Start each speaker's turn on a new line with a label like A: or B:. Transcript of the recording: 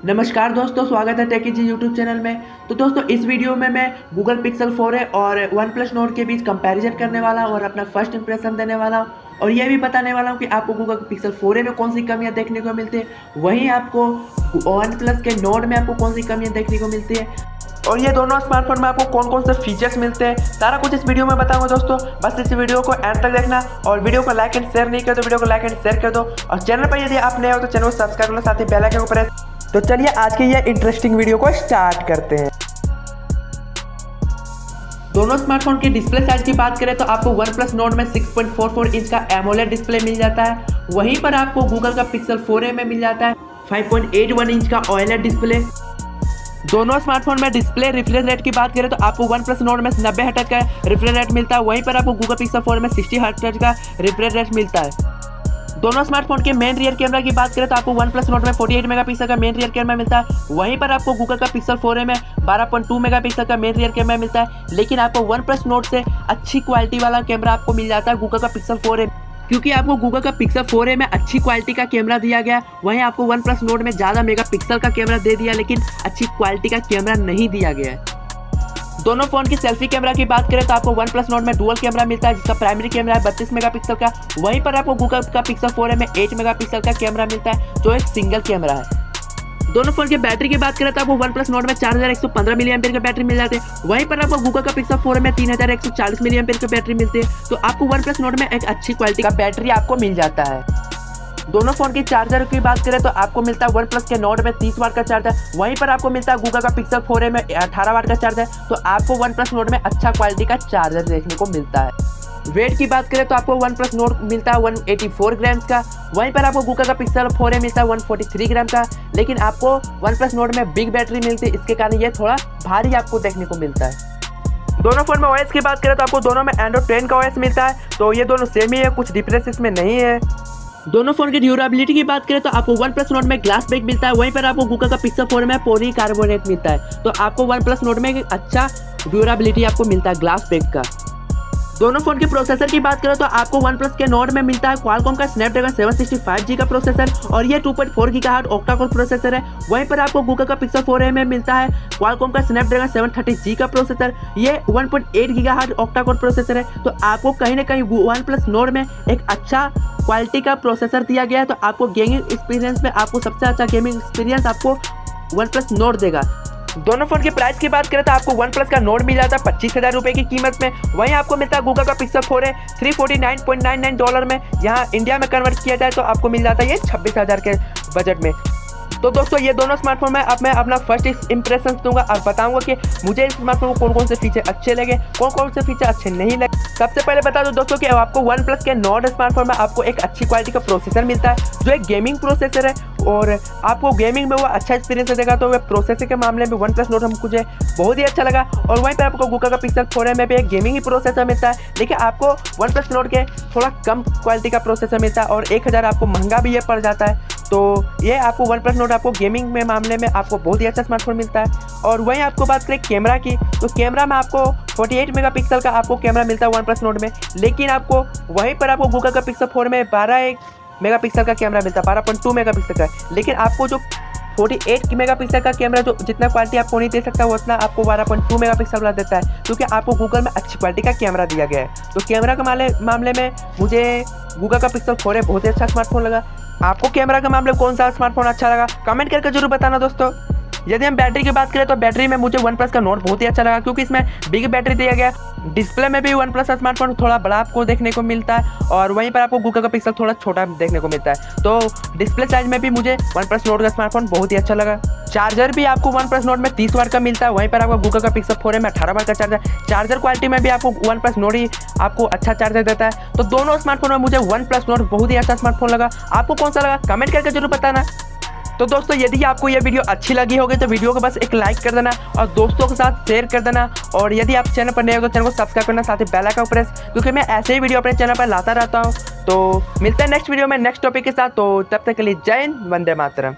A: नमस्कार दोस्तों, स्वागत है टेकी जी यूट्यूब चैनल में। तो दोस्तों इस वीडियो में मैं गूगल पिक्सल 4a और OnePlus Nord के बीच कंपैरिजन करने वाला हूँ और अपना फर्स्ट इंप्रेशन देने वाला हूँ और ये भी बताने वाला हूँ कि आपको गूगल पिक्सल 4a में कौन सी कमियाँ देखने को मिलती है, वहीं आपको OnePlus के Nord में आपको कौन सी कमियाँ देखने को मिलती है और ये दोनों स्मार्टफोन में आपको कौन कौन से फीचर्स मिलते हैं, सारा कुछ इस वीडियो में बताऊंगा दोस्तों। बस इस वीडियो को एंड तक देखना और वीडियो को लाइक एंड शेयर नहीं कर तो वीडियो को लाइक एंड शेयर कर दो और चैनल पर यदि आप नए हो तो चैनल को सब्सक्राइब कर लो, साथ ही बेल आइकन को प्रेस। तो चलिए आज की ये इंटरेस्टिंग वीडियो को स्टार्ट करते हैं। दोनों स्मार्टफोन की डिस्प्ले साइज की बात करें तो आपको OnePlus Nord में 6.44 इंच का AMOLED डिस्प्ले मिल जाता है, वहीं पर आपको गूगल का पिक्सल 4a में मिल जाता है 5.81 इंच का OLED डिस्प्ले। दोनों स्मार्टफोन में डिस्प्ले रिफ्रेश रेट की बात करें तो आपको OnePlus Nord में 90 हर्ट्ज का रिफ्रेश रेट मिलता है, वहीं पर आपको गूगल पिक्सल 4 में 60 हर्ट्ज का रिफ्रेश रेट मिलता है। दोनों स्मार्टफोन के मेन रियर कैमरा की बात करें तो आपको OnePlus Nord में 48 मेगापिक्सल का मेन रियर कैमरा मिलता है, वहीं पर आपको गूगल का पिक्सल 4a में 12.2 मेगापिक्सल का मेन रियर कैमरा मिलता है। लेकिन आपको OnePlus Nord से अच्छी क्वालिटी वाला कैमरा आपको मिल जाता है गूगल का पिक्सल 4a, क्योंकि आपको गूगल का पिक्सल 4a में अच्छी क्वालिटी का कैमरा दिया गया है, वहीं आपको OnePlus Nord में ज़्यादा मेगापिक्सल का कैमरा दे दिया लेकिन अच्छी क्वालिटी का कैमरा नहीं दिया गया है। दोनों फोन की सेल्फी कैमरा की बात करें तो आपको OnePlus Nord में डुअल कैमरा मिलता है, जिसका प्राइमरी कैमरा है 32 मेगापिक्सल का, वहीं पर आपको गूगल का पिक्सल 4a में 8 मेगापिक्सल का कैमरा मिलता है जो एक सिंगल कैमरा है। दोनों फोन की बैटरी की बात करें तो आपको OnePlus Nord में 4115 मिली एम्पीयर की बैटरी मिल जाती है, वहीं पर आपको गूगल का पिक्सल 4a में 3140 मिली एम्पीयर की बैटरी मिलती है। तो आपको OnePlus Nord में एक अच्छी क्वालिटी का बैटरी आपको मिल जाता है। दोनों फोन की चार्जर की बात करें तो आपको मिलता है OnePlus के Nord में 30 वाट का चार्जर, वहीं पर आपको मिलता है गूगल का पिक्सल 4a में 18 वाट का चार्जर। तो आपको OnePlus Nord में अच्छा क्वालिटी का चार्जर देखने को मिलता है। वेट की बात करें तो आपको OnePlus Nord मिलता है 184 ग्राम का, वहीं पर आपको गूगल का पिक्सल 4a मिलता है 143 ग्राम का। लेकिन आपको OnePlus Nord में बिग बैटरी मिलती है, इसके कारण ये थोड़ा भारी आपको देखने को मिलता है। दोनों फोन में OS की बात करें तो आपको दोनों में Android 10 का OS मिलता है, तो ये दोनों सेम ही है, कुछ डिफरेंस इसमें नहीं है। दोनों फोन की ड्यूरेबिलिटी की बात करें तो आपको OnePlus Nord में ग्लास बैक मिलता है, वहीं पर आपको गूगल का पिक्सल 4 में पॉलीकार्बोनेट मिलता है। तो आपको OnePlus Nord में एक अच्छा ड्यूरेबिलिटी आपको मिलता है ग्लास बैक का। दोनों फोन के प्रोसेसर की बात करें तो आपको OnePlus के Nord में मिलता है Qualcomm का Snapdragon 765G का प्रोसेसर और ये 2.4 गीगाहर्ट्ज ऑक्टा कोर प्रोसेसर है, वहीं पर आपको गूगल का पिक्सल 4a में मिलता है Qualcomm का Snapdragon 730G का प्रोसेसर, ये 1.8 गीगाहर्ट्ज ऑक्टा कोर प्रोसेसर है। तो आपको कहीं ना कहीं OnePlus Nord में एक अच्छा क्वालिटी का प्रोसेसर दिया गया है, तो आपको गेमिंग एक्सपीरियंस में आपको सबसे अच्छा गेमिंग एक्सपीरियंस आपको OnePlus Nord देगा। दोनों फोन के प्राइस की बात करें तो आपको OnePlus का Nord मिल जाता है 25,000 रुपये की कीमत में, वहीं आपको मिलता है गूगल का पिक्सल 4a $349.99 में। यहाँ इंडिया में कन्वर्ट किया जाए तो आपको मिल जाता है ये 26,000 के बजट में। तो दोस्तों ये दोनों स्मार्टफोन में अब मैं अपना फर्स्ट इंप्रेशन दूंगा और बताऊंगा कि मुझे इस स्मार्टफोन को कौन कौन से फीचर अच्छे लगे, कौन कौन से फीचर अच्छे नहीं लगे। सबसे पहले बता दो दोस्तों कि आपको OnePlus के Nord स्मार्टफोन में आपको एक अच्छी क्वालिटी का प्रोसेसर मिलता है जो एक गेमिंग प्रोसेसर है और आपको गेमिंग में वो अच्छा एक्सपीरियंस देगा। तो प्रोसेसर के मामले में OnePlus Nord मुझे बहुत ही अच्छा लगा और वहीं पर आपको गूगल का पिक्सल 4a में भी एक गेमिंग ही प्रोसेसर मिलता है, लेकिन आपको OnePlus Nord के थोड़ा कम क्वालिटी का प्रोसेसर मिलता है और 1000 आपको महंगा भी ये पड़ जाता है। तो ये आपको OnePlus Nord आपको गेमिंग में मामले में आपको बहुत ही अच्छा स्मार्टफोन मिलता है। और वहीं आपको बात करें कैमरा की तो कैमरा में आपको 48 मेगापिक्सल का आपको कैमरा मिलता है OnePlus Nord में, लेकिन आपको वहीं पर आपको गूगल का पिक्सल 4 में 12 मेगापिक्सल का कैमरा मिलता है, 12.2 मेगापिक्सल का। लेकिन आपको जो 48 मेगापिक्सल का कैमरा जो जितना क्वालिटी आपको नहीं दे सकता वो उतना आपको 12.2 मेगापिक्सल वाला देता है, क्योंकि आपको गूगल में अच्छी क्वालिटी का कैमरा दिया गया है। तो कैमरा के मामले में मुझे गूगल का पिक्सल 4a बहुत ही अच्छा स्मार्टफोन लगा। आपको कैमरा के मामले में कौन सा स्मार्टफोन अच्छा लगा कमेंट करके जरूर बताना दोस्तों। यदि हम बैटरी की बात करें तो बैटरी में मुझे OnePlus का Nord बहुत ही अच्छा लगा, क्योंकि इसमें बिग बैटरी दिया गया। डिस्प्ले में भी OnePlus का स्मार्टफोन थोड़ा बड़ा आपको देखने को मिलता है और वहीं पर आपको गूगल का पिक्सल थोड़ा छोटा देखने को मिलता है। तो डिस्प्ले साइज में भी मुझे OnePlus Nord का स्मार्टफोन बहुत ही अच्छा लगा। चार्जर भी आपको OnePlus Nord में 30 वाट का मिलता है, वहीं पर आपको गूगल का पिक्सल 4a में 18 वाट का चार्जर क्वालिटी में भी आपको OnePlus Nord ही आपको अच्छा चार्जर देता है। तो दोनों स्मार्टफोन में मुझे OnePlus Nord बहुत ही अच्छा स्मार्टफोन लगा। आपको कौन सा लगा कमेंट करके जरूर बताना। तो दोस्तों यदि आपको ये वीडियो अच्छी लगी होगी तो वीडियो को बस एक लाइक कर देना और दोस्तों के साथ शेयर कर देना, और यदि आप चैनल पर नए हो तो चैनल को सब्सक्राइब करना, साथ ही बेल आइकन प्रेस, क्योंकि मैं ऐसे ही वीडियो अपने चैनल पर लाता रहता हूँ। तो मिलते हैं नेक्स्ट वीडियो में नेक्स्ट टॉपिक के साथ। तो तब तक के लिए जय हिंद, वंदे मातरम।